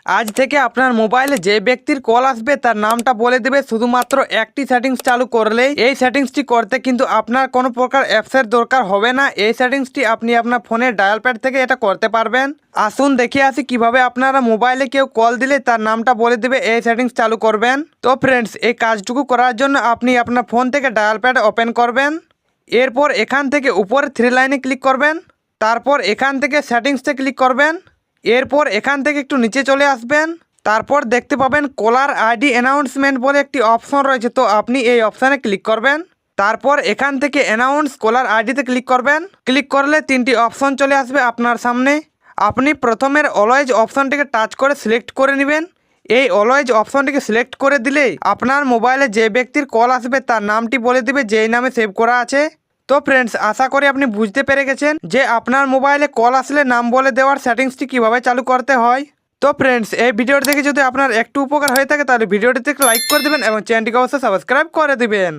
আজ থেকে আপনার মোবাইলে যে ব্যক্তির কল আসবে তার নামটা বলে দেবে। শুধুমাত্র একটি সেটিংস চালু করলেই এই সেটিংসটি করতে কিন্তু আপনার কোনো প্রকার অ্যাপসের দরকার হবে না। এই সেটিংসটি আপনি আপনার ফোনের ডায়াল প্যাড থেকে এটা করতে পারবেন। আসুন দেখে আসি কিভাবে আপনারা মোবাইলে কেউ কল দিলে তার নামটা বলে দেবে এই সেটিংস চালু করবেন। তো ফ্রেন্ডস, এই কাজটুকু করার জন্য আপনি আপনার ফোন থেকে ডায়াল প্যাড ওপেন করবেন। এরপর এখান থেকে উপরে 3 লাইনে ক্লিক করবেন। তারপর এখান থেকে সেটিংসে ক্লিক করবেন। এরপর এখান থেকে একটু নিচে চলে আসবেন। তারপর দেখতে পাবেন কলার আইডি অ্যানাউন্সমেন্ট বলে একটি অপশন রয়েছে, তো আপনি এই অপশানে ক্লিক করবেন। তারপর এখান থেকে অ্যানাউন্স কলার আইডিতে ক্লিক করবেন। ক্লিক করলে 3টি অপশন চলে আসবে আপনার সামনে। আপনি প্রথমের অলওয়েজ অপশনটিকে টাচ করে সিলেক্ট করে নেবেন। এই অলওয়েজ অপশনটিকে সিলেক্ট করে দিলেই আপনার মোবাইলে যে ব্যক্তির কল আসবে তার নামটি বলে দিবে যেই নামে সেভ করা আছে। তো ফ্রেন্ডস, আশা করি আপনি বুঝতে পেরে গেছেন যে আপনার মোবাইলে কল আসলে নাম বলে দেওয়ার সেটিংসটি কিভাবে চালু করতে হয়। তো ফ্রেন্ডস, এই ভিডিওটি দেখে যদি আপনার একটু উপকার হয়ে থাকে তাহলে ভিডিওটিতে লাইক করে দেবেন এবং চ্যানেলটিকে অবশ্যই সাবস্ক্রাইব করে দিবেন।